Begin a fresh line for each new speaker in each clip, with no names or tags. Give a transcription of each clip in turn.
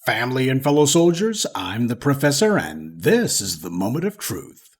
Family and fellow soldiers, I'm the Professor, and this is the Moment of Truth.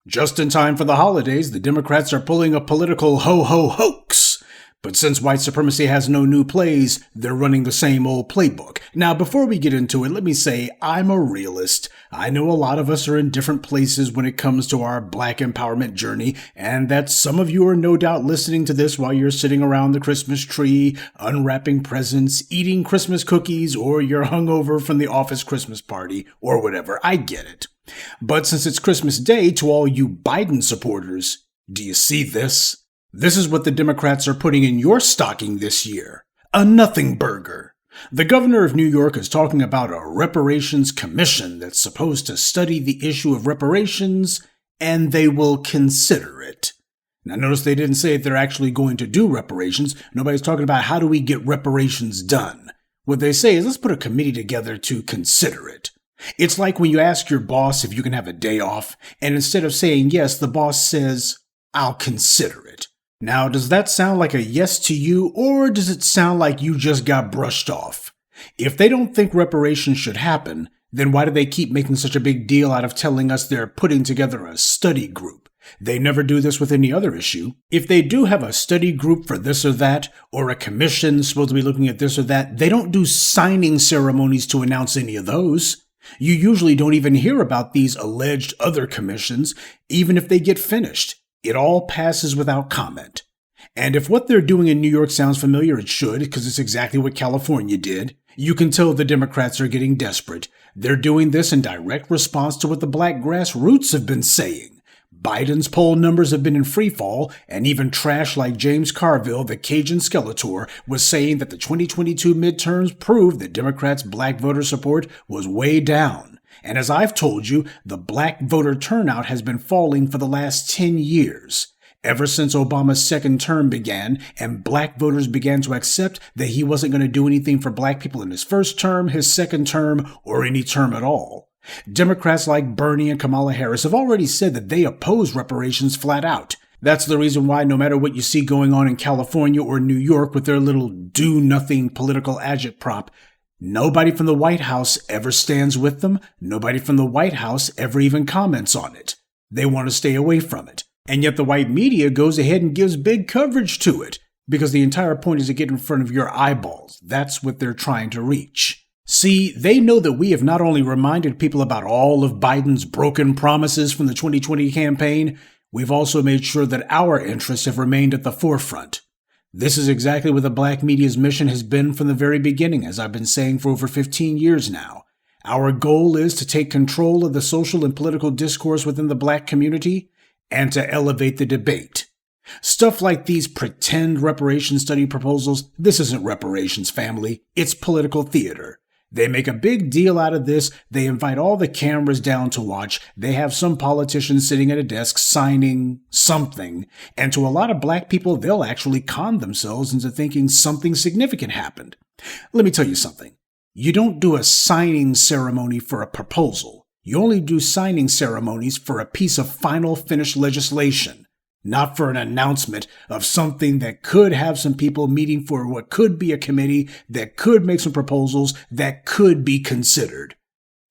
Just in time for the holidays, the Democrats are pulling a political hoax. But since white supremacy has no new plays, they're running the same old playbook. Now, before we get into it, let me say I'm a realist. I know a lot of us are in different places when it comes to our black empowerment journey, and that some of you are no doubt listening to this while you're sitting around the Christmas tree, unwrapping presents, eating Christmas cookies, or you're hungover from the office Christmas party, or whatever. I get it. But since it's Christmas Day, to all you Biden supporters, do you see this? This is what the Democrats are putting in your stocking this year. A nothing burger. The governor of New York is talking about a reparations commission that's supposed to study the issue of reparations, and they will consider it. Now notice they didn't say if they're actually going to do reparations. Nobody's talking about how do we get reparations done. What they say is let's put a committee together to consider it. It's like when you ask your boss if you can have a day off, and instead of saying yes, the boss says, I'll consider it. Now, does that sound like a yes to you, or does it sound like you just got brushed off? If they don't think reparations should happen, then why do they keep making such a big deal out of telling us they're putting together a study group? They never do this with any other issue. If they do have a study group for this or that, or a commission supposed to be looking at this or that, they don't do signing ceremonies to announce any of those. You usually don't even hear about these alleged other commissions, even if they get finished. It all passes without comment. And if what they're doing in New York sounds familiar, it should, because it's exactly what California did. You can tell the Democrats are getting desperate. They're doing this in direct response to what the black grassroots have been saying. Biden's poll numbers have been in freefall, and even trash like James Carville, the Cajun Skeletor, was saying that the 2022 midterms proved that Democrats' black voter support was way down. And as I've told you, the black voter turnout has been falling for the last 10 years. Ever since Obama's second term began and black voters began to accept that he wasn't going to do anything for black people in his first term, his second term, or any term at all. Democrats like Bernie and Kamala Harris have already said that they oppose reparations flat out. That's the reason why no matter what you see going on in California or New York with their little do-nothing political agitprop, nobody from the White House ever stands with them. Nobody from the White House ever even comments on it. They want to stay away from it. And yet the white media goes ahead and gives big coverage to it because the entire point is to get in front of your eyeballs. That's what they're trying to reach. See, they know that we have not only reminded people about all of Biden's broken promises from the 2020 campaign, we've also made sure that our interests have remained at the forefront. This is exactly what the black media's mission has been from the very beginning, as I've been saying for over 15 years now. Our goal is to take control of the social and political discourse within the black community and to elevate the debate. Stuff like these pretend reparations study proposals, this isn't reparations, family. It's political theater. They make a big deal out of this. They invite all the cameras down to watch. They have some politician sitting at a desk signing something. And to a lot of black people, they'll actually con themselves into thinking something significant happened. Let me tell you something. You don't do a signing ceremony for a proposal. You only do signing ceremonies for a piece of final finished legislation, not for an announcement of something that could have some people meeting for what could be a committee, that could make some proposals, that could be considered.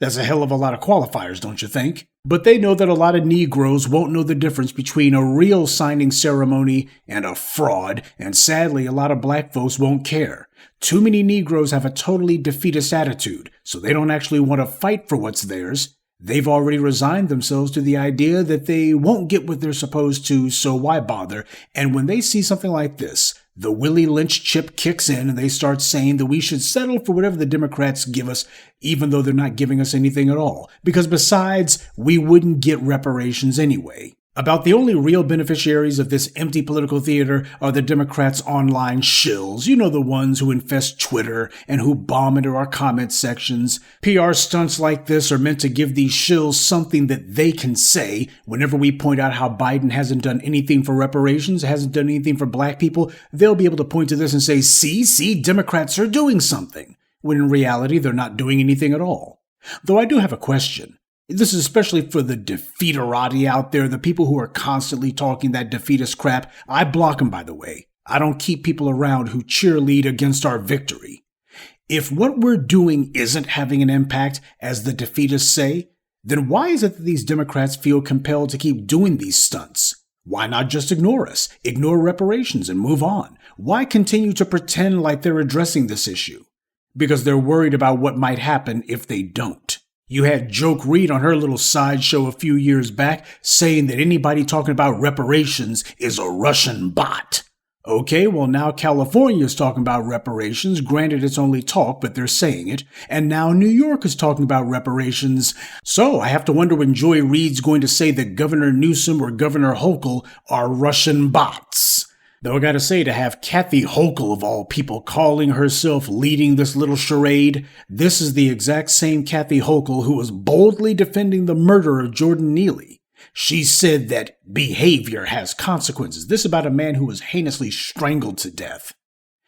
That's a hell of a lot of qualifiers, don't you think? But they know that a lot of Negroes won't know the difference between a real signing ceremony and a fraud, and sadly, a lot of black folks won't care. Too many Negroes have a totally defeatist attitude, so they don't actually want to fight for what's theirs. They've already resigned themselves to the idea that they won't get what they're supposed to, so why bother? And when they see something like this, the Willie Lynch chip kicks in and they start saying that we should settle for whatever the Democrats give us, even though they're not giving us anything at all. Because besides, we wouldn't get reparations anyway. About the only real beneficiaries of this empty political theater are the Democrats' online shills. You know, the ones who infest Twitter and who bomb into our comment sections. PR stunts like this are meant to give these shills something that they can say whenever we point out how Biden hasn't done anything for reparations, hasn't done anything for black people. They'll be able to point to this and say, see, Democrats are doing something, when in reality they're not doing anything at all. Though I do have a question. This is especially for the defeaterati out there, the people who are constantly talking that defeatist crap. I block them, by the way. I don't keep people around who cheerlead against our victory. If what we're doing isn't having an impact, as the defeatists say, then why is it that these Democrats feel compelled to keep doing these stunts? Why not just ignore us, ignore reparations, and move on? Why continue to pretend like they're addressing this issue? Because they're worried about what might happen if they don't. You had Joke Reed on her little sideshow a few years back saying that anybody talking about reparations is a Russian bot. Okay, well now California is talking about reparations. Granted, it's only talk, but they're saying it. And now New York is talking about reparations. So I have to wonder when Joy Reid's going to say that Governor Newsom or Governor Hochul are Russian bots. Though I gotta say, to have Kathy Hochul, of all people, calling herself leading this little charade, this is the exact same Kathy Hochul who was boldly defending the murder of Jordan Neely. She said that behavior has consequences. This about a man who was heinously strangled to death.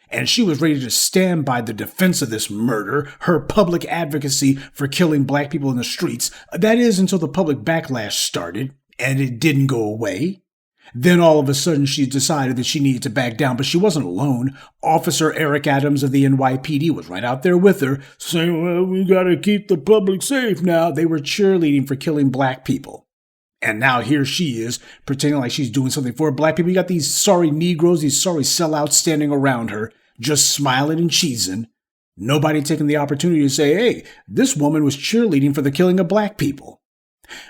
And she was ready to stand by the defense of this murder, her public advocacy for killing black people in the streets. That is, until the public backlash started, and it didn't go away. Then all of a sudden she decided that she needed to back down, but she wasn't alone. Officer Eric Adams of the NYPD was right out there with her, saying, well, we gotta keep the public safe now. They were cheerleading for killing black people. And now here she is, pretending like she's doing something for black people. You got these sorry Negroes, these sorry sellouts standing around her, just smiling and cheesing. Nobody taking the opportunity to say, hey, this woman was cheerleading for the killing of black people.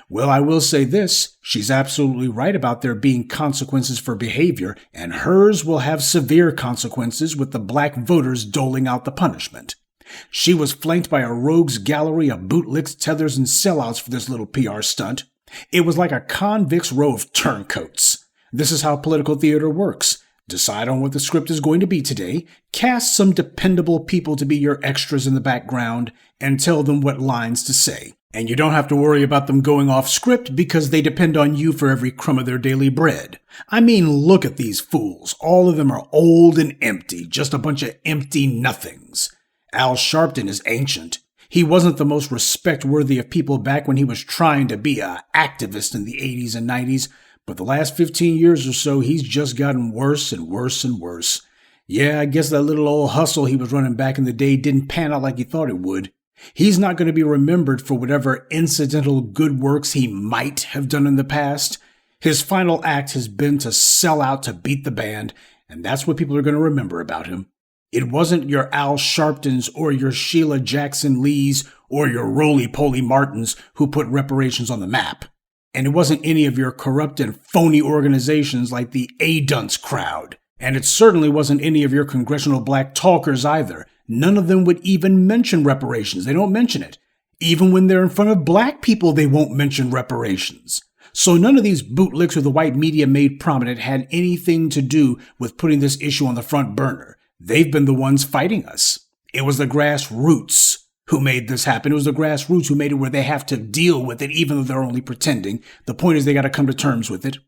Well, I will say this, she's absolutely right about there being consequences for behavior, and hers will have severe consequences with the black voters doling out the punishment. She was flanked by a rogues gallery of bootlicks, tethers, and sellouts for this little PR stunt. It was like a convict's row of turncoats. This is how political theater works. Decide on what the script is going to be today, cast some dependable people to be your extras in the background, and tell them what lines to say. And you don't have to worry about them going off script because they depend on you for every crumb of their daily bread. I mean, look at these fools. All of them are old and empty, just a bunch of empty nothings. Al Sharpton is ancient. He wasn't the most respect-worthy of people back when he was trying to be an activist in the 80s and 90s, but the last 15 years or so, he's just gotten worse and worse and worse. Yeah, I guess that little old hustle he was running back in the day didn't pan out like he thought it would. He's not going to be remembered for whatever incidental good works he might have done in the past. His final act has been to sell out to beat the band, and that's what people are going to remember about him. It wasn't your Al Sharptons or your Sheila Jackson Lees or your Roly-Poly Martins who put reparations on the map. And it wasn't any of your corrupt and phony organizations like the A-Dunce crowd. And it certainly wasn't any of your congressional black talkers either. None of them would even mention reparations. They don't mention it. Even when they're in front of black people, they won't mention reparations. So none of these bootlicks who the white media made prominent had anything to do with putting this issue on the front burner. They've been the ones fighting us. It was the grassroots who made this happen. It was the grassroots who made it where they have to deal with it, even though they're only pretending. The point is they got to come to terms with it.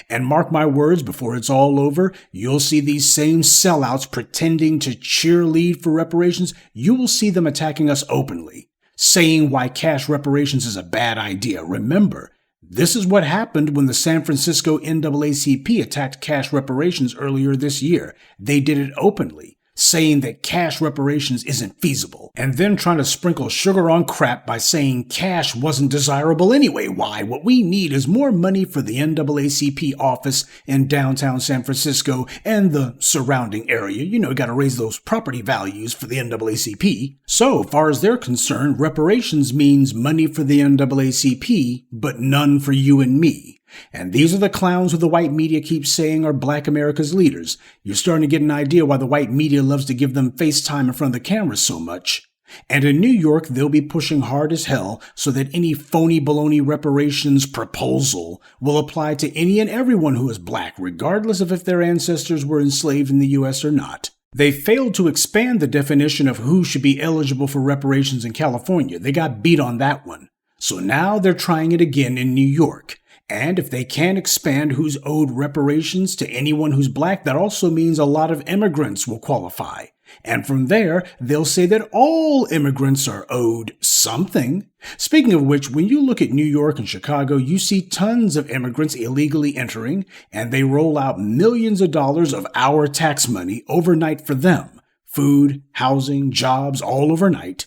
And mark my words, before it's all over, you'll see these same sellouts pretending to cheerlead for reparations. You will see them attacking us openly, saying why cash reparations is a bad idea. Remember, this is what happened when the San Francisco NAACP attacked cash reparations earlier this year. They did it openly, saying that cash reparations isn't feasible, and then trying to sprinkle sugar on crap by saying cash wasn't desirable anyway. Why? What we need is more money for the NAACP office in downtown San Francisco and the surrounding area. You know, got to raise those property values for the NAACP. So far as they're concerned, reparations means money for the NAACP, but none for you and me. And these are the clowns who the white media keeps saying are black America's leaders. You're starting to get an idea why the white media loves to give them FaceTime in front of the camera so much. And in New York, they'll be pushing hard as hell so that any phony baloney reparations proposal will apply to any and everyone who is black, regardless of if their ancestors were enslaved in the U.S. or not. They failed to expand the definition of who should be eligible for reparations in California. They got beat on that one. So now they're trying it again in New York. And if they can't expand who's owed reparations to anyone who's black, that also means a lot of immigrants will qualify. And from there, they'll say that all immigrants are owed something. Speaking of which, when you look at New York and Chicago, you see tons of immigrants illegally entering, and they roll out millions of dollars of our tax money overnight for them. Food, housing, jobs, all overnight.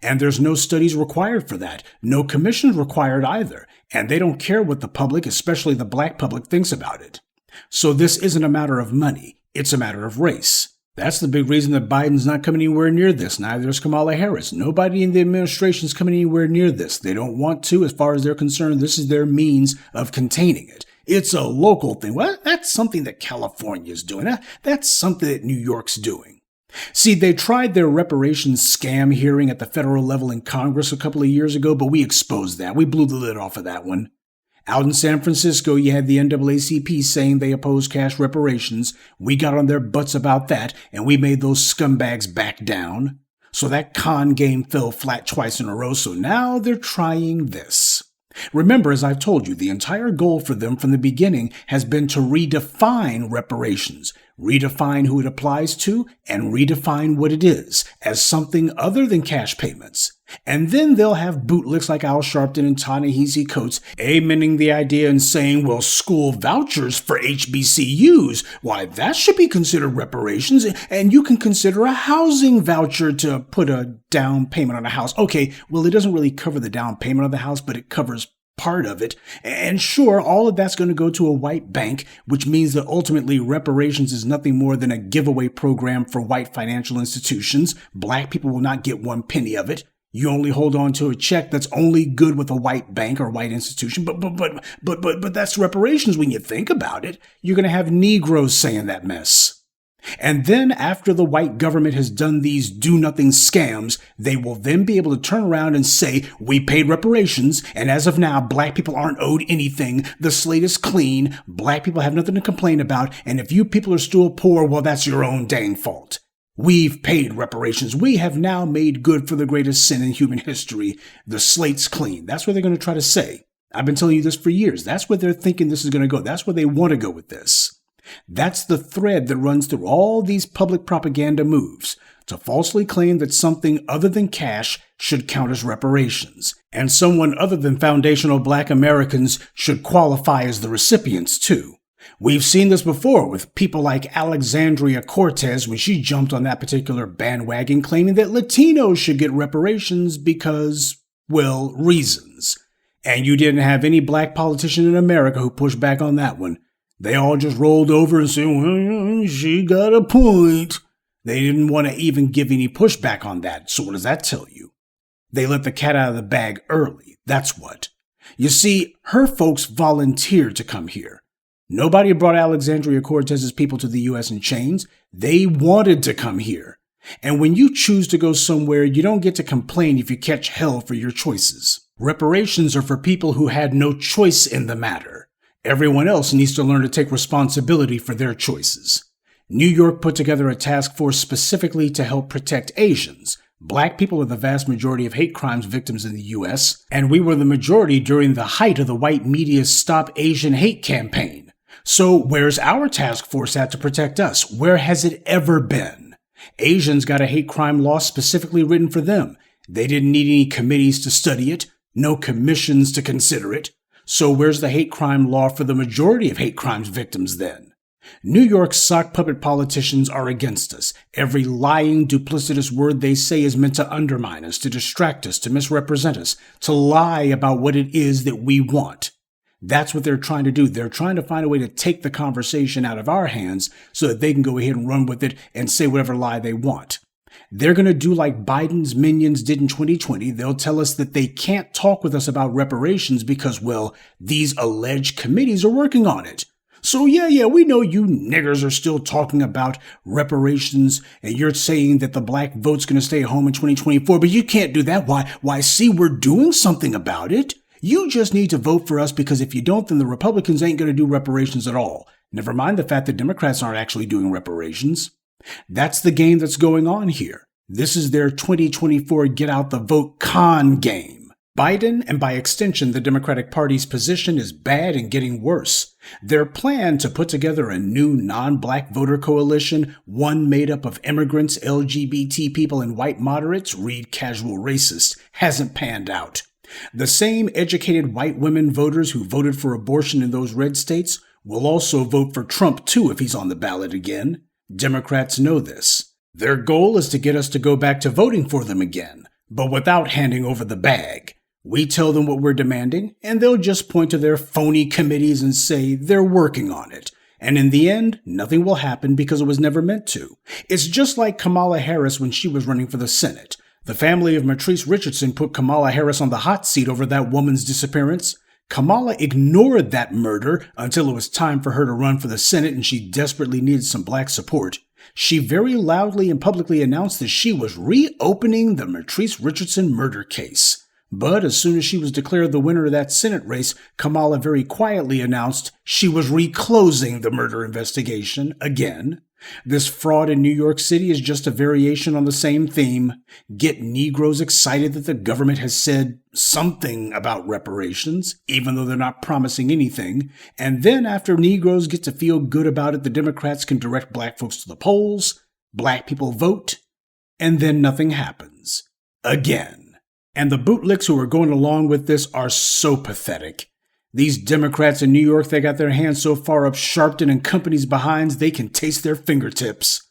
And there's no studies required for that. No commissions required either. And they don't care what the public, especially the black public, thinks about it. So this isn't a matter of money. It's a matter of race. That's the big reason that Biden's not coming anywhere near this. Neither is Kamala Harris. Nobody in the administration is coming anywhere near this. They don't want to. As far as they're concerned, this is their means of containing it. It's a local thing. Well, that's something that California's doing. That's something that New York's doing. See, they tried their reparations scam hearing at the federal level in Congress a couple of years ago, but we exposed that. We blew the lid off of that one. Out in San Francisco, you had the NAACP saying they oppose cash reparations. We got on their butts about that, and we made those scumbags back down. So that con game fell flat twice in a row, so now they're trying this. Remember, as I've told you, the entire goal for them from the beginning has been to redefine reparations, redefine who it applies to, and redefine what it is as something other than cash payments. And then they'll have bootlicks like Al Sharpton and Ta-Nehisi Coates amening the idea and saying, well, school vouchers for HBCUs, why, that should be considered reparations, and you can consider a housing voucher to put a down payment on a house. Okay, well, it doesn't really cover the down payment of the house, but it covers part of it. And sure, all of that's going to go to a white bank, which means that ultimately reparations is nothing more than a giveaway program for white financial institutions. Black people will not get one penny of it. You only hold on to a check that's only good with a white bank or white institution. But that's reparations when you think about it. You're going to have Negroes saying that mess. And then after the white government has done these do-nothing scams, they will then be able to turn around and say, we paid reparations, and as of now, black people aren't owed anything. The slate is clean. Black people have nothing to complain about. And if you people are still poor, well, that's your own dang fault. We've paid reparations. We have now made good for the greatest sin in human history. The slate's clean. That's what they're going to try to say. I've been telling you this for years. That's what they're thinking this is going to go. That's where they want to go with this. That's the thread that runs through all these public propaganda moves, to falsely claim that something other than cash should count as reparations, and someone other than foundational black Americans should qualify as the recipients too. We've seen this before with people like Alexandria Cortez when she jumped on that particular bandwagon claiming that Latinos should get reparations because, well, reasons. And you didn't have any black politician in America who pushed back on that one. They all just rolled over and said, well, she got a point. They didn't want to even give any pushback on that. So what does that tell you? They let the cat out of the bag early. That's what. You see, her folks volunteered to come here. Nobody brought Alexandria Cortez's people to the U.S. in chains. They wanted to come here. And when you choose to go somewhere, you don't get to complain if you catch hell for your choices. Reparations are for people who had no choice in the matter. Everyone else needs to learn to take responsibility for their choices. New York put together a task force specifically to help protect Asians. Black people are the vast majority of hate crimes victims in the U.S., and we were the majority during the height of the white media's Stop Asian Hate campaign. So where's our task force at to protect us? Where has it ever been? Asians got a hate crime law specifically written for them. They didn't need any committees to study it, no commissions to consider it. So where's the hate crime law for the majority of hate crimes victims then? New York's sock puppet politicians are against us. Every lying, duplicitous word they say is meant to undermine us, to distract us, to misrepresent us, to lie about what it is that we want. That's what they're trying to do. They're trying to find a way to take the conversation out of our hands so that they can go ahead and run with it and say whatever lie they want. They're going to do like Biden's minions did in 2020. They'll tell us that they can't talk with us about reparations because, well, these alleged committees are working on it. So yeah, we know you niggers are still talking about reparations and you're saying that the black vote's going to stay home in 2024, but you can't do that. Why, see, we're doing something about it. You just need to vote for us because if you don't, then the Republicans ain't going to do reparations at all. Never mind the fact that Democrats aren't actually doing reparations. That's the game that's going on here. This is their 2024 get out the vote con game. Biden, and by extension the Democratic Party's position, is bad and getting worse. Their plan to put together a new non-black voter coalition, one made up of immigrants, LGBT people, and white moderates, read casual racists, hasn't panned out. The same educated white women voters who voted for abortion in those red states will also vote for Trump too if he's on the ballot again. Democrats know this. Their goal is to get us to go back to voting for them again, but without handing over the bag. We tell them what we're demanding, and they'll just point to their phony committees and say they're working on it. And in the end, nothing will happen because it was never meant to. It's just like Kamala Harris when she was running for the Senate. The family of Matrice Richardson put Kamala Harris on the hot seat over that woman's disappearance. Kamala ignored that murder until it was time for her to run for the Senate and she desperately needed some black support. She very loudly and publicly announced that she was reopening the Matrice Richardson murder case. But as soon as she was declared the winner of that Senate race, Kamala very quietly announced she was reclosing the murder investigation again. This fraud in New York City is just a variation on the same theme. Get Negroes excited that the government has said something about reparations, even though they're not promising anything. And then after Negroes get to feel good about it, the Democrats can direct black folks to the polls, black people vote, and then nothing happens. Again. And the bootlicks who are going along with this are so pathetic. These Democrats in New York, they got their hands so far up Sharpton and company's behinds they can taste their fingertips.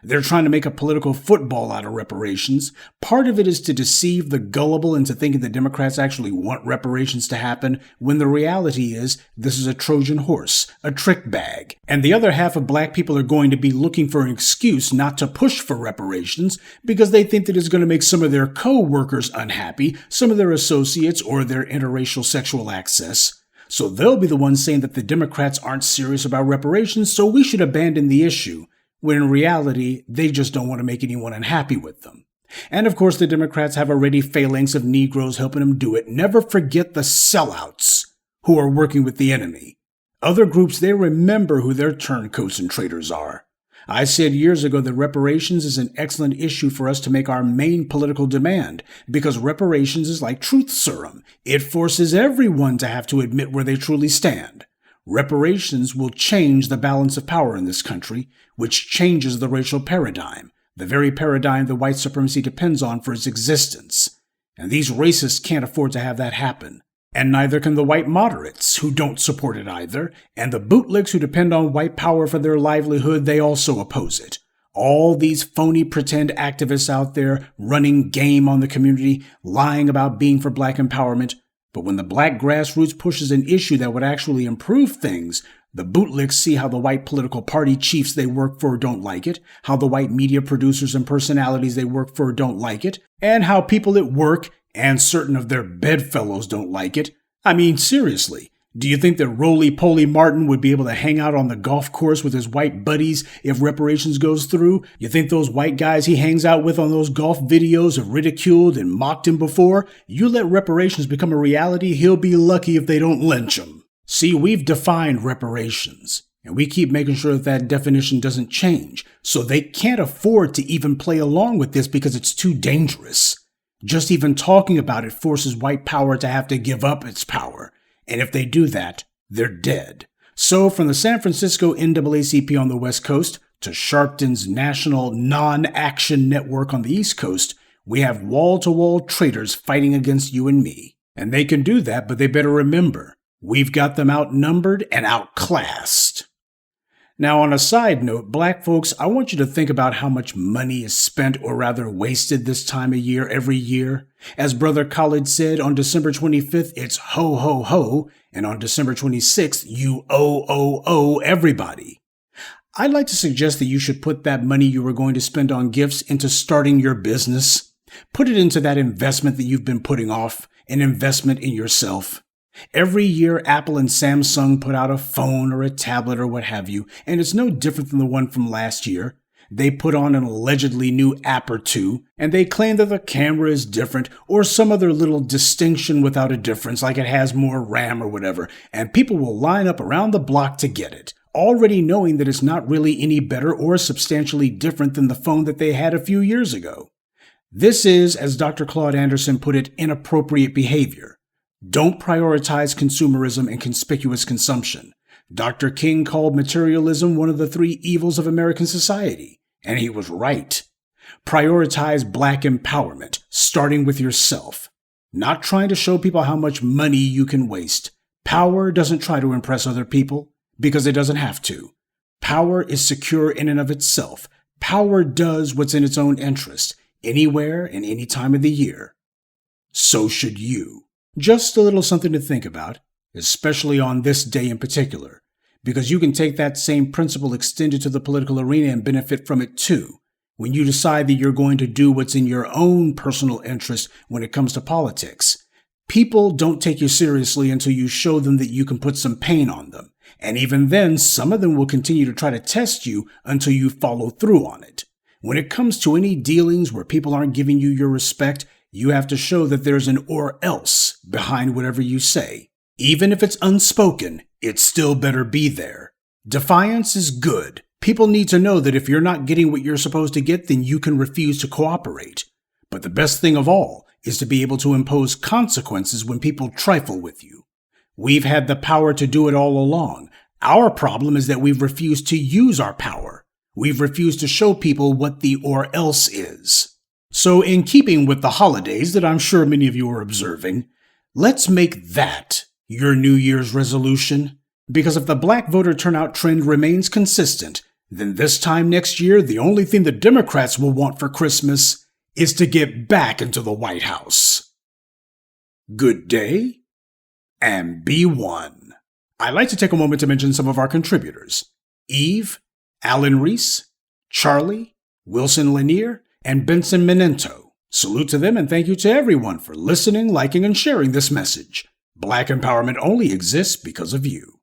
They're trying to make a political football out of reparations. Part of it is to deceive the gullible into thinking the Democrats actually want reparations to happen, when the reality is this is a Trojan horse, a trick bag. And the other half of black people are going to be looking for an excuse not to push for reparations because they think that it's going to make some of their co-workers unhappy, some of their associates, or their interracial sexual access. So they'll be the ones saying that the Democrats aren't serious about reparations, so we should abandon the issue, when in reality, they just don't want to make anyone unhappy with them. And of course, the Democrats have a ready phalanx of Negroes helping them do it. Never forget the sellouts who are working with the enemy. Other groups, they remember who their turncoats and traitors are. I said years ago that reparations is an excellent issue for us to make our main political demand, because reparations is like truth serum. It forces everyone to have to admit where they truly stand. Reparations will change the balance of power in this country, which changes the racial paradigm, the very paradigm that white supremacy depends on for its existence. And these racists can't afford to have that happen. And neither can the white moderates, who don't support it either, and the bootlicks who depend on white power for their livelihood, they also oppose it. All these phony pretend activists out there running game on the community, lying about being for black empowerment. But when the black grassroots pushes an issue that would actually improve things, the bootlicks see how the white political party chiefs they work for don't like it, how the white media producers and personalities they work for don't like it, and how people at work and certain of their bedfellows don't like it. I mean, seriously, do you think that Roly-Poly Martin would be able to hang out on the golf course with his white buddies if reparations goes through? You think those white guys he hangs out with on those golf videos have ridiculed and mocked him before? You let reparations become a reality, he'll be lucky if they don't lynch him. See, we've defined reparations, and we keep making sure that that definition doesn't change, so they can't afford to even play along with this because it's too dangerous. Just even talking about it forces white power to have to give up its power. And if they do that, they're dead. So from the San Francisco NAACP on the West Coast to Sharpton's national non-action network on the East Coast, we have wall-to-wall traitors fighting against you and me. And they can do that, but they better remember, we've got them outnumbered and outclassed. Now, on a side note, black folks, I want you to think about how much money is spent, or rather wasted, this time of year every year. As Brother Khalid said, on December 25th, it's ho, ho, ho, and on December 26th, you owe everybody. I'd like to suggest that you should put that money you were going to spend on gifts into starting your business. Put it into that investment that you've been putting off, an investment in yourself. Every year, Apple and Samsung put out a phone or a tablet or what have you, and it's no different than the one from last year. They put on an allegedly new app or two, and they claim that the camera is different or some other little distinction without a difference, like it has more RAM or whatever, and people will line up around the block to get it, already knowing that it's not really any better or substantially different than the phone that they had a few years ago. This is, as Dr. Claude Anderson put it, inappropriate behavior. Don't prioritize consumerism and conspicuous consumption. Dr. King called materialism one of the three evils of American society, and he was right. Prioritize black empowerment, starting with yourself. Not trying to show people how much money you can waste. Power doesn't try to impress other people, because it doesn't have to. Power is secure in and of itself. Power does what's in its own interest, anywhere and any time of the year. So should you. Just a little something to think about, especially on this day in particular, because you can take that same principle extended to the political arena and benefit from it too, when you decide that you're going to do what's in your own personal interest when it comes to politics. People don't take you seriously until you show them that you can put some pain on them. And even then, some of them will continue to try to test you until you follow through on it. When it comes to any dealings where people aren't giving you your respect, you have to show that there's an or else behind whatever you say. Even if it's unspoken, it still better be there. Defiance is good. People need to know that if you're not getting what you're supposed to get, then you can refuse to cooperate. But the best thing of all is to be able to impose consequences when people trifle with you. We've had the power to do it all along. Our problem is that we've refused to use our power. We've refused to show people what the or else is. So in keeping with the holidays that I'm sure many of you are observing, let's make that your New Year's resolution. Because if the black voter turnout trend remains consistent, then this time next year, the only thing the Democrats will want for Christmas is to get back into the White House. Good day, and be one. I'd like to take a moment to mention some of our contributors: Eve, Alan Reese, Charlie, Wilson Lanier, and Benson Menento. Salute to them and thank you to everyone for listening, liking, and sharing this message. Black empowerment only exists because of you.